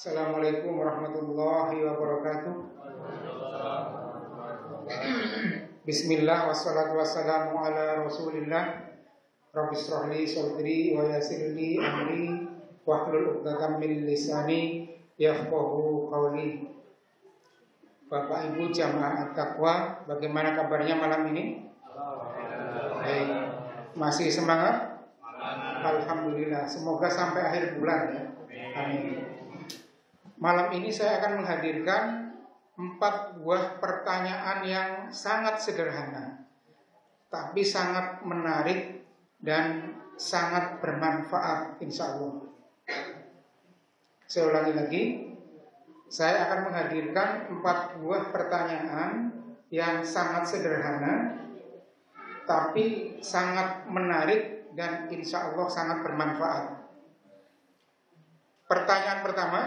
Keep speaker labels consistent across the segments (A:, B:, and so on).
A: Assalamualaikum warahmatullahi wabarakatuh. Bismillah wassalatu wassalamu ala rasulillah. Rabbi shrah li sadri wa yassir li amri wahlul 'uqdatam min lisani yafqahu qawli. Bapak Ibu jamaah at-taqwa, bagaimana kabarnya malam ini? Baik. Masih semangat? Alhamdulillah. Semoga sampai akhir bulan ya. Amin. Malam ini saya akan menghadirkan 4 buah pertanyaan yang sangat sederhana, tapi sangat menarik dan sangat bermanfaat insya Allah. Saya ulangi lagi, saya akan menghadirkan 4 buah pertanyaan yang sangat sederhana, tapi sangat menarik dan insya Allah sangat bermanfaat. Pertanyaan pertama,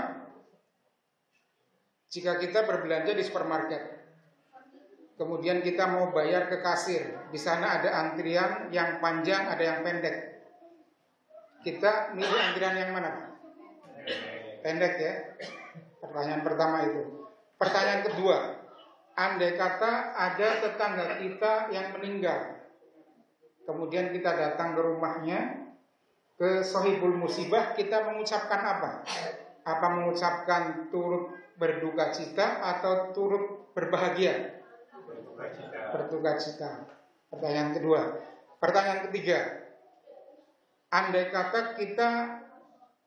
A: jika kita berbelanja di supermarket, kemudian kita mau bayar ke kasir, di sana ada antrian yang panjang, ada yang pendek. Kita milih antrian yang mana? Pendek ya. Pertanyaan pertama itu. Pertanyaan kedua, andai kata ada tetangga kita yang meninggal, kemudian kita datang ke rumahnya, ke sohibul musibah, kita mengucapkan apa? Apa mengucapkan turut berduka cita atau turut berbahagia? Berduka cita. Pertanyaan kedua. Pertanyaan ketiga, andai kata kita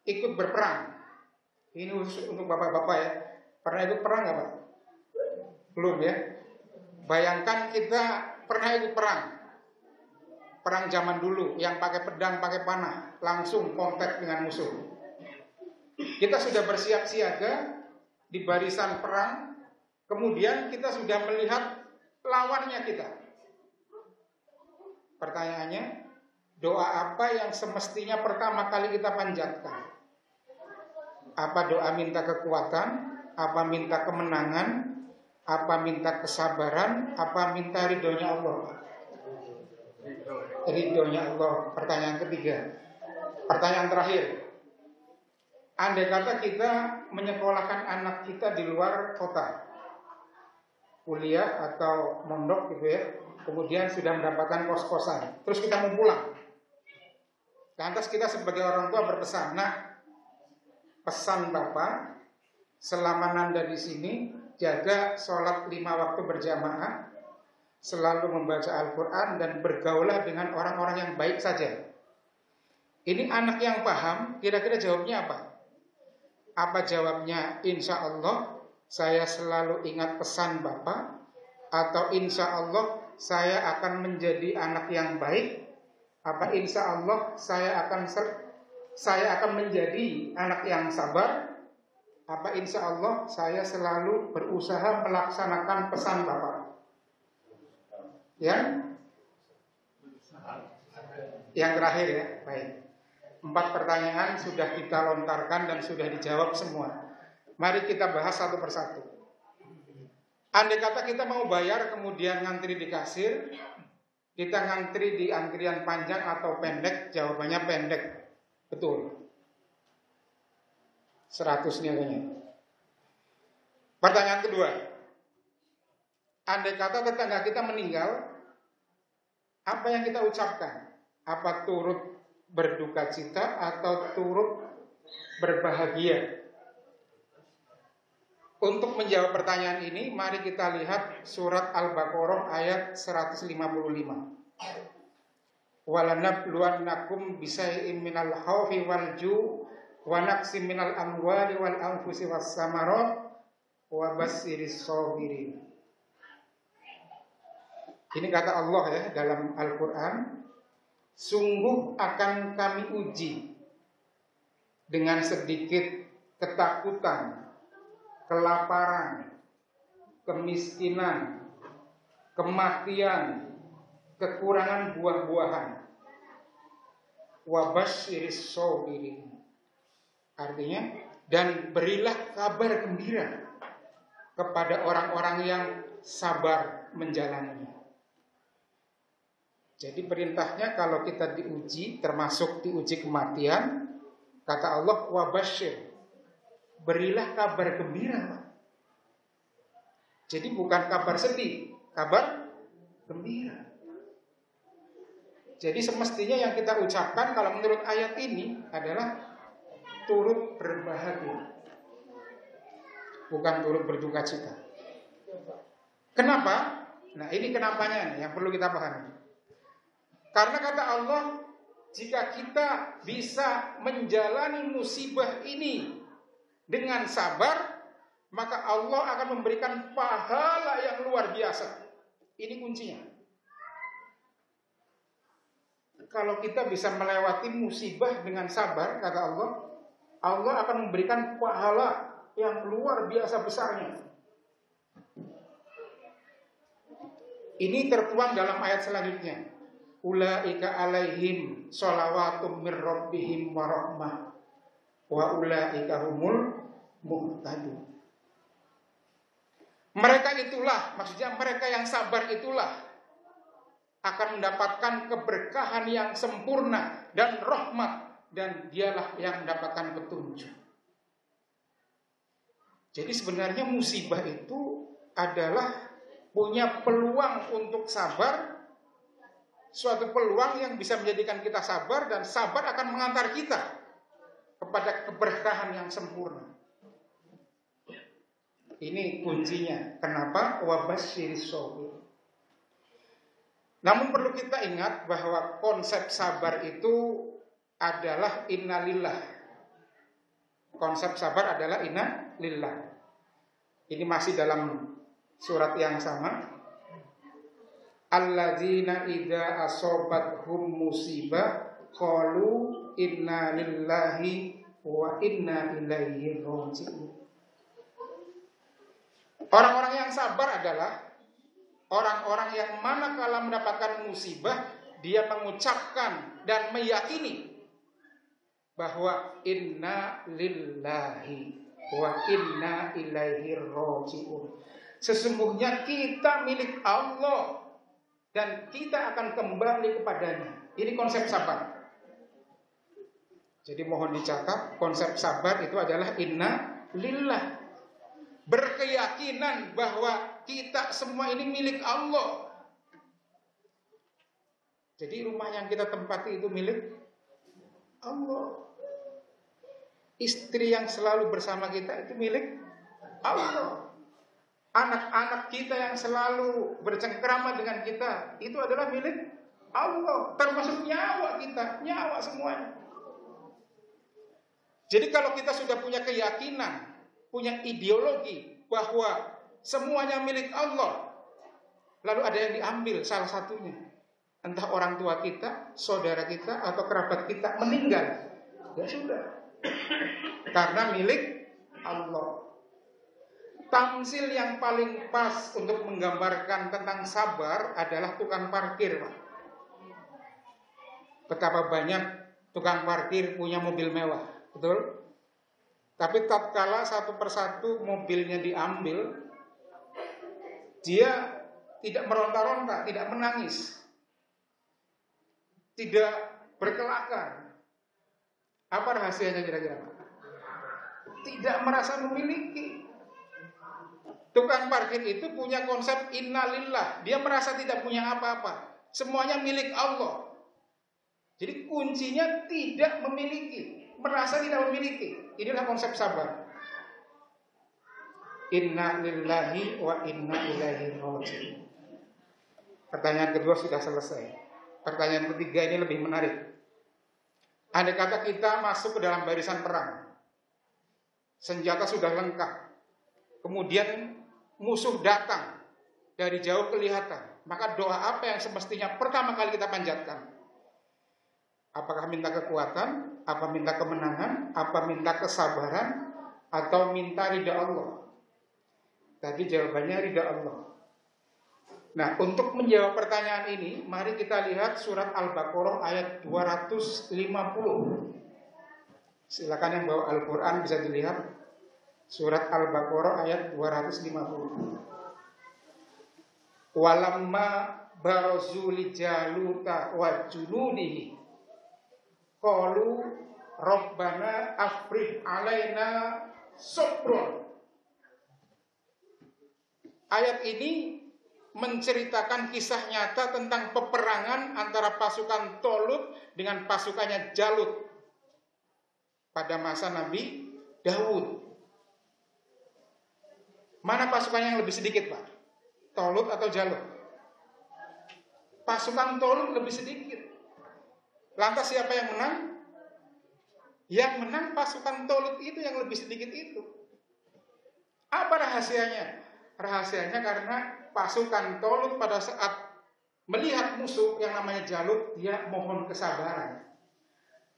A: ikut berperang, ini khusus untuk bapak-bapak ya. Pernah ikut perang nggak Pak? Belum ya. Bayangkan kita pernah ikut perang. Perang zaman dulu yang pakai pedang, pakai panah, langsung kontak dengan musuh. Kita sudah bersiap siaga di barisan perang, kemudian kita sudah melihat lawannya kita. Pertanyaannya, doa apa yang semestinya pertama kali kita panjatkan? Apa doa minta kekuatan? Apa minta kemenangan? Apa minta kesabaran? Apa minta ridhonya Allah? Ridhonya Allah. Pertanyaan ketiga. Pertanyaan terakhir, andai kata kita menyekolahkan anak kita di luar kota, kuliah atau mondok gitu ya, kemudian sudah mendapatkan kos-kosan, terus kita mau pulang. Lantas kita sebagai orang tua berpesan, nah, pesan Bapak, selama Nanda di sini jaga sholat 5 waktu berjamaah, selalu membaca Al-Quran dan bergaulah dengan orang-orang yang baik saja. Ini anak yang paham, kira-kira jawabnya apa? Apa jawabnya? Insya Allah saya selalu ingat pesan Bapak, atau insya Allah saya akan menjadi anak yang baik, apa insya Allah saya akan menjadi anak yang sabar, apa insya Allah saya selalu berusaha melaksanakan pesan Bapak? Yang terakhir ya. Baik. 4 pertanyaan sudah kita lontarkan dan sudah dijawab semua. Mari kita bahas satu persatu. Andai kata kita mau bayar kemudian ngantri di kasir, kita ngantri di antrian panjang atau pendek? Jawabannya pendek. Betul. 100 nilainya. Pertanyaan kedua, andai kata tetangga kita meninggal, apa yang kita ucapkan? Apa turut berduka cita atau turut berbahagia? Untuk menjawab pertanyaan ini, mari kita lihat surat Al-Baqarah ayat 155. Walanabluwannakum bisai'in minal khaufi wal ju' wa naqsim minal amwali wal anfusi was samarat wa bassiris sabirin. Ini kata Allah ya dalam Al-Quran, sungguh akan kami uji dengan sedikit ketakutan, kelaparan, kemiskinan, kematian, kekurangan buah-buahan. Wabasyiris sabirin. Artinya, dan berilah kabar gembira kepada orang-orang yang sabar menjalaninya. Jadi perintahnya kalau kita diuji, termasuk diuji kematian, kata Allah wabasyir, berilah kabar gembira. Jadi bukan kabar sedih, kabar gembira. Jadi semestinya yang kita ucapkan kalau menurut ayat ini adalah turut berbahagia, bukan turut berduka cita. Kenapa? Nah ini kenapanya nih yang perlu kita pahami. Karena kata Allah, jika kita bisa menjalani musibah ini dengan sabar, maka Allah akan memberikan pahala yang luar biasa. Ini kuncinya. Kalau kita bisa melewati musibah dengan sabar, kata Allah, Allah akan memberikan pahala yang luar biasa besarnya. Ini tertuang dalam ayat selanjutnya. Ulaika alaihim shalawatum mir rabbihim wa rahmah wa ulaika humul muhtadun. Mereka itulah, maksudnya mereka yang sabar itulah akan mendapatkan keberkahan yang sempurna dan rahmat, dan dialah yang mendapatkan petunjuk. Jadi sebenarnya musibah itu adalah punya peluang untuk sabar, suatu peluang yang bisa menjadikan kita sabar, dan sabar akan mengantar kita kepada keberkahan yang sempurna. Ini kuncinya. Kenapa? Wabasyiris shobir. Namun perlu kita ingat bahwa konsep sabar itu adalah innalillah. Konsep sabar adalah innalillah. Ini masih dalam surat yang sama. Alladzina idza asobathum musibah qalu inna lillahi wa inna ilaihi raji'un. Orang-orang yang sabar adalah orang-orang yang manakala mendapatkan musibah, dia mengucapkan dan meyakini bahwa inna lillahi wa inna ilaihi raji'un. Sesungguhnya kita milik Allah dan kita akan kembali kepadanya. Ini konsep sabar. Jadi mohon dicatat, konsep sabar itu adalah inna lillah. Berkeyakinan bahwa kita semua ini milik Allah. Jadi rumah yang kita tempati itu milik Allah. Istri yang selalu bersama kita itu milik Allah. Anak-anak kita yang selalu bercengkrama dengan kita itu adalah milik Allah. Termasuk nyawa kita, nyawa semuanya. Jadi kalau kita sudah punya keyakinan, punya ideologi bahwa semuanya milik Allah, lalu ada yang diambil salah satunya, entah orang tua kita, saudara kita, atau kerabat kita meninggal, ya sudah, karena milik Allah. Tamsil yang paling pas untuk menggambarkan tentang sabar adalah tukang parkir, Pak. Betapa banyak tukang parkir punya mobil mewah, betul? Tapi tatkala satu persatu mobilnya diambil, dia tidak meronta-ronta, tidak menangis, tidak berkelakar. Apa rahasianya kira-kira? Tidak merasa memiliki. Tukang parkir itu punya konsep innalillah. Dia merasa tidak punya apa-apa. Semuanya milik Allah. Jadi kuncinya tidak memiliki, merasa tidak memiliki. Inilah konsep sabar. Inna lillahi wa inna ilaihi raji'un. Pertanyaan kedua sudah selesai. Pertanyaan ketiga ini lebih menarik. Andai kata kita masuk ke dalam barisan perang, senjata sudah lengkap, kemudian musuh datang dari jauh kelihatan, maka doa apa yang semestinya pertama kali kita panjatkan? Apakah minta kekuatan, apa minta kemenangan, apa minta kesabaran, atau minta ridha Allah? Tadi jawabannya ridha Allah. Nah, untuk menjawab pertanyaan ini, mari kita lihat surat Al-Baqarah ayat 250. Silakan yang bawa Al-Quran bisa dilihat. Surat Al-Baqarah ayat 250. Walamma barazu li Jaluta wa junudihi qalu rabbana afrih alaina sobron. Ayat ini menceritakan kisah nyata tentang peperangan antara pasukan Tolut dengan pasukannya Jalut pada masa Nabi Daud. Mana pasukan yang lebih sedikit, Pak? Tolut atau Jalut? Pasukan Tolut lebih sedikit. Lantas siapa yang menang? Yang menang pasukan Tolut itu yang lebih sedikit itu. Apa rahasianya? Rahasianya karena pasukan Tolut pada saat melihat musuh yang namanya Jalut, dia mohon kesabaran.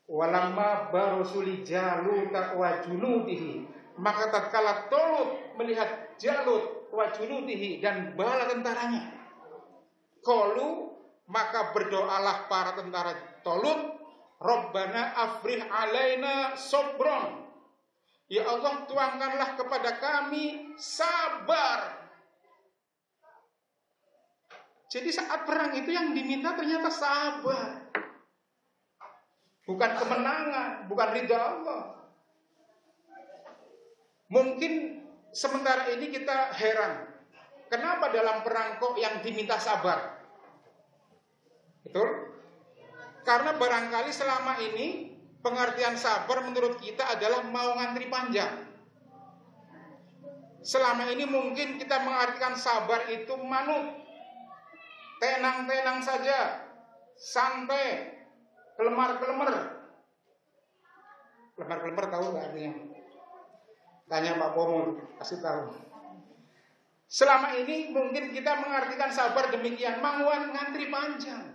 A: Walamma barusuli Jalut wa junudihi, maka tatkala Tolut melihat Jalut wa junudihi dan bala tentaranya, qalu, maka berdoalah para tentara Tolut, Rabbana afrih alaina sobron, ya Allah, tuangkanlah kepada kami sabar. Jadi saat perang itu yang diminta ternyata sabar, bukan kemenangan, bukan ridha Allah. Mungkin sementara ini kita heran, kenapa dalam perang kok yang diminta sabar? Betul? Karena barangkali selama ini pengertian sabar menurut kita adalah mau ngantri panjang. Selama ini mungkin kita mengartikan sabar itu manut, tenang-tenang saja, santai, kelemar-kelemar. Kelemar-kelemar tahu nggak artinya? Tanya Pak Pomor, kasih tahu. Selama ini mungkin kita mengartikan sabar demikian, mauan ngantri panjang.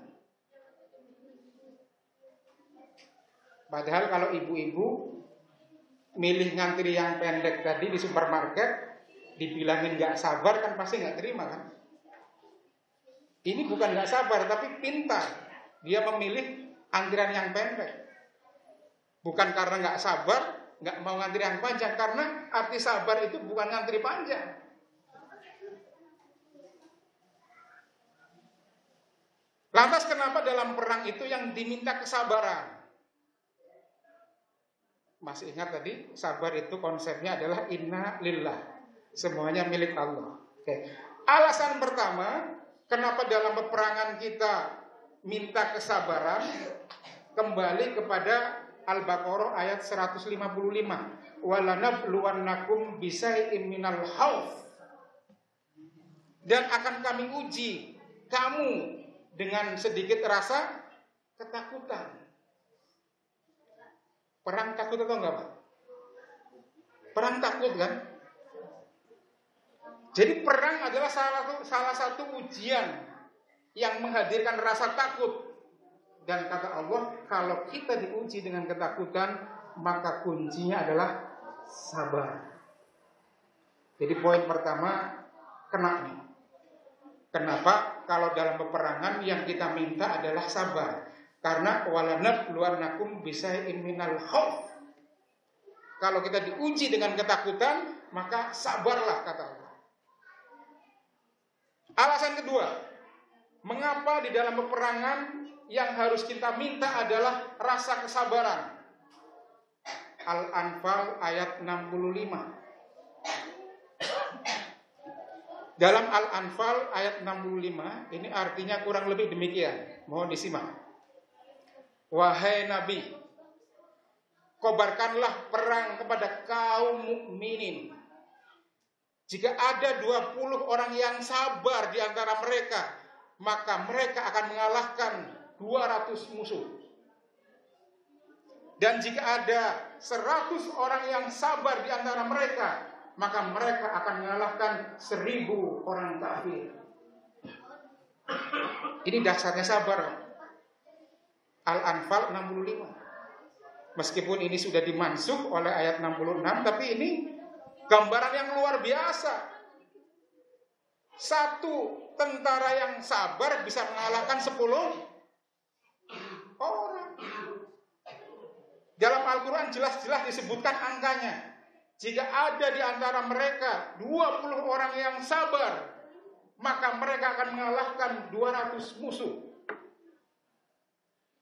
A: Padahal kalau ibu-ibu milih ngantri yang pendek tadi di supermarket, dibilangin nggak sabar kan pasti nggak terima kan? Ini bukan nggak sabar tapi pintar. Dia memilih antrian yang pendek. Bukan karena nggak sabar, nggak mau ngantri yang panjang, karena arti sabar itu bukan ngantri panjang. Lantas kenapa dalam perang itu yang diminta kesabaran? Masih ingat tadi, sabar itu konsepnya adalah inna lillah, semuanya milik Allah. Oke. Alasan pertama, kenapa dalam peperangan kita minta kesabaran, kembali kepada Al-Baqarah ayat 155. Walanabluwannakum bisai'im minal khauf, dan akan kami uji kamu dengan sedikit rasa ketakutan. Perang takut atau enggak, Pak? Perang takut kan? Jadi perang adalah salah satu ujian yang menghadirkan rasa takut. Dan kata Allah, kalau kita diuji dengan ketakutan, maka kuncinya adalah sabar. Jadi poin pertama kena nih. Kenapa? Kalau dalam peperangan yang kita minta adalah sabar. Karena walanabluwannakum bisai'im minal khauf. Kalau kita diuji dengan ketakutan, maka sabarlah, kata Allah. Alasan kedua, mengapa di dalam peperangan yang harus kita minta adalah rasa kesabaran? Al-Anfal ayat 65. Dalam Al-Anfal ayat 65, ini artinya kurang lebih demikian. Mohon disimak. Wahai Nabi, kobarkanlah perang kepada kaum mukminin. Jika ada 20 orang yang sabar di antara mereka, maka mereka akan mengalahkan 200 musuh. Dan jika ada 100 orang yang sabar di antara mereka, maka mereka akan mengalahkan 1000 orang kafir. Ini dasarnya sabar. Al-Anfal 65. Meskipun ini sudah dimansukh oleh ayat 66, tapi ini gambaran yang luar biasa. Satu tentara yang sabar bisa mengalahkan 10 orang. Dalam Al-Quran jelas-jelas disebutkan angkanya. Jika ada di antara mereka 20 orang yang sabar, maka mereka akan mengalahkan 200 musuh.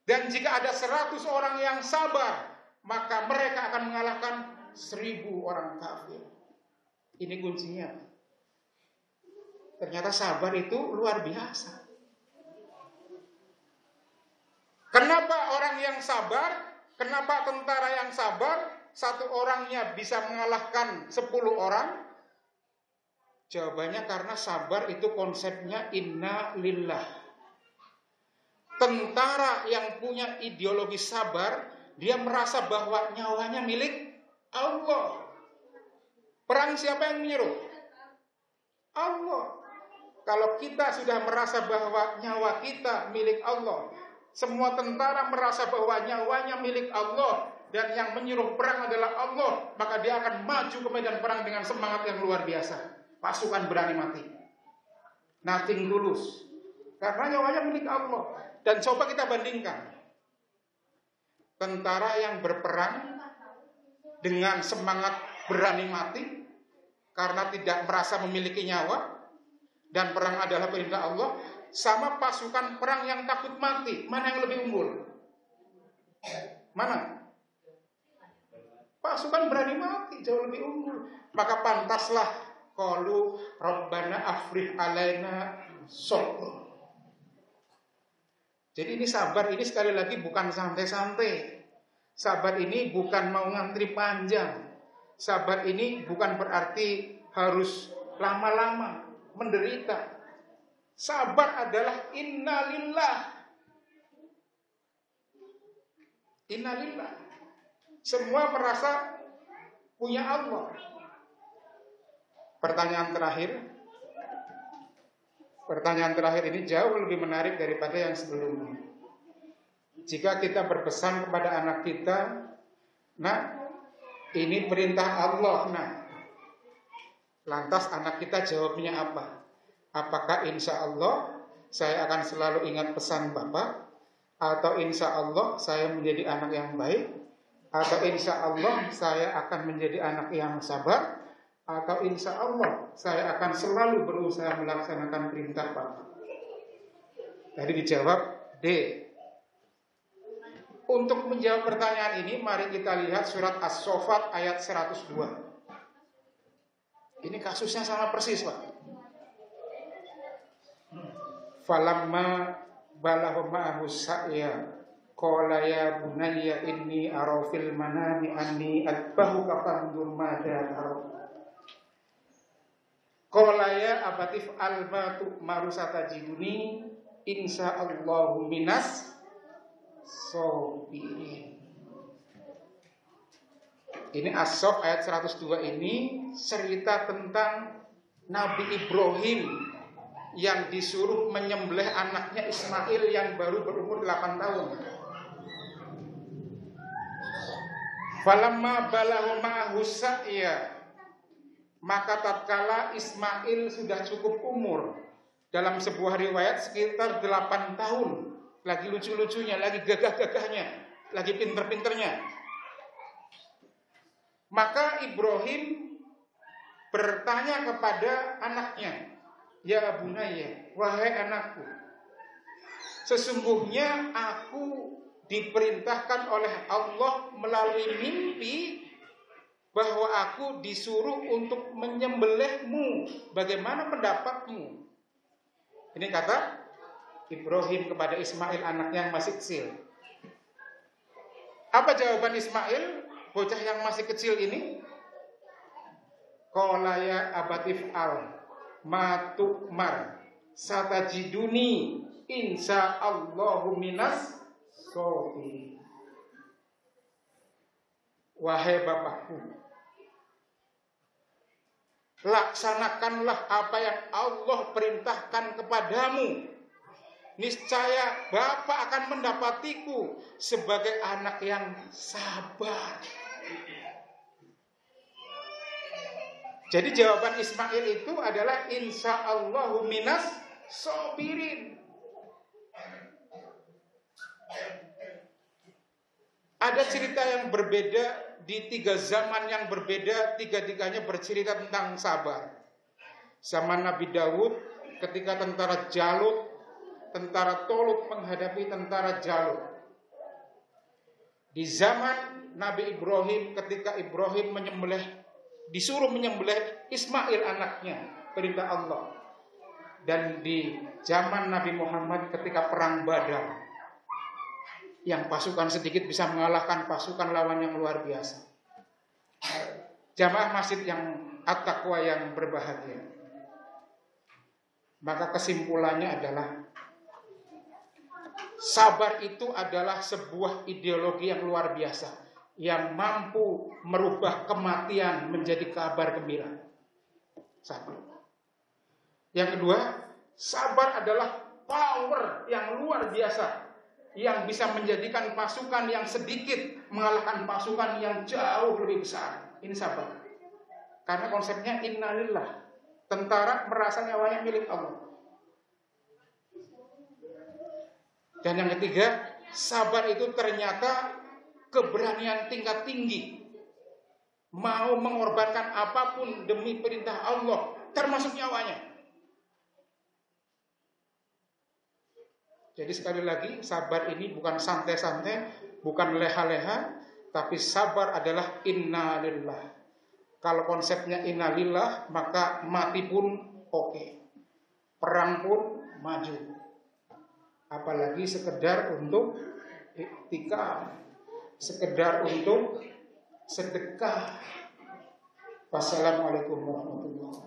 A: Dan jika ada 100 orang yang sabar, maka mereka akan mengalahkan 1.000 orang kafir. Ini kuncinya. Ternyata sabar itu luar biasa. Kenapa orang yang sabar? Kenapa tentara yang sabar satu orangnya bisa mengalahkan 10 orang? Jawabannya karena sabar itu konsepnya inna lillah. Tentara yang punya ideologi sabar, dia merasa bahwa nyawanya milik Allah. Perang siapa yang menyuruh? Allah. Kalau kita sudah merasa bahwa nyawa kita milik Allah, semua tentara merasa bahwa nyawanya milik Allah, dan yang menyuruh perang adalah Allah, maka dia akan maju ke medan perang dengan semangat yang luar biasa. Pasukan berani mati, nothing tulus, karena nyawanya milik Allah. Dan coba kita bandingkan tentara yang berperang dengan semangat berani mati karena tidak merasa memiliki nyawa dan perang adalah perintah Allah, sama pasukan perang yang takut mati. Mana yang lebih unggul? Mana? Pasukan berani mati jauh lebih unggul. Maka pantaslah qalu rabbana afrih alaina sabr. Jadi ini sabar ini sekali lagi bukan santai-santai. Sabar ini bukan mau ngantri panjang. Sabar ini bukan berarti harus lama-lama menderita. Sabar adalah innalillah. Innalillah. Semua merasa punya Allah. Pertanyaan terakhir ini jauh lebih menarik daripada yang sebelumnya. Jika kita berpesan kepada anak kita, nah, ini perintah Allah, nah, lantas anak kita jawabnya apa? Apakah insya Allah saya akan selalu ingat pesan Bapak? Atau insya Allah saya menjadi anak yang baik? Atau insya Allah saya akan menjadi anak yang sabar? Atau insya Allah saya akan selalu berusaha melaksanakan perintah Bapak? Tadi dijawab D. Untuk menjawab pertanyaan ini, mari kita lihat surat As-Saffat ayat 102. Ini kasusnya sama persis, Pak. Falamma balagha ma'ahu sa'ya qala ya bunayya inni ara fil manami anni atbahuka fanzur madza tara. Qala ya abatif alma tu'maru satajiduni insyaallahu minas sabirin. Ini As-Saff ayat 102 ini cerita tentang Nabi Ibrahim yang disuruh menyembelih anaknya Ismail yang baru berumur 8 tahun. Falamma balagha ma'ahu sa'ya, maka tatkala Ismail sudah cukup umur, dalam sebuah riwayat sekitar 8 tahun, lagi lucu-lucunya, lagi gagah-gagahnya, lagi pinter-pinternya, maka Ibrahim bertanya kepada anaknya, ya bunayya, wahai anakku, sesungguhnya aku diperintahkan oleh Allah melalui mimpi bahwa aku disuruh untuk menyembelihmu. Bagaimana pendapatmu? Ini kata Ibrahim kepada Ismail, anaknya yang masih kecil. Apa jawaban Ismail, bocah yang masih kecil ini? Qala ya abatif al ma tu'mar satajiduni insyaallahu minas sabirin. Wahai bapakku, laksanakanlah apa yang Allah perintahkan kepadamu. Niscaya Bapak akan mendapatiku sebagai anak yang sabar. Jadi jawaban Ismail itu adalah insyaallahu minas sabirin. Ada cerita yang berbeda di 3 zaman yang berbeda, tiga-tiganya bercerita tentang sabar. Zaman Nabi Daud ketika tentara Jalut, tentara Tolut menghadapi tentara Jalut. Di zaman Nabi Ibrahim ketika Ibrahim disuruh menyembelih Ismail anaknya, perintah Allah. Dan di zaman Nabi Muhammad ketika perang Badar, yang pasukan sedikit bisa mengalahkan pasukan lawan yang luar biasa. Jamaah masjid yang at-taqwa yang berbahagia. Maka kesimpulannya adalah sabar itu adalah sebuah ideologi yang luar biasa, yang mampu merubah kematian menjadi kabar gembira. Sabar. Yang kedua, sabar adalah power yang luar biasa, yang bisa menjadikan pasukan yang sedikit mengalahkan pasukan yang jauh lebih besar. Ini sabar. Karena konsepnya innalillah. Tentara merasa nyawanya milik Allah. Dan yang ketiga, sabar itu ternyata keberanian tingkat tinggi. Mau mengorbankan apapun demi perintah Allah, termasuk nyawanya. Jadi sekali lagi, sabar ini bukan santai-santai, bukan leha-leha, tapi sabar adalah innalillah. Kalau konsepnya innalillah, maka mati pun oke, perang pun maju. Apalagi sekedar untuk iktikaf, sekedar untuk sedekah. Wassalamualaikum warahmatullahi wabarakatuh.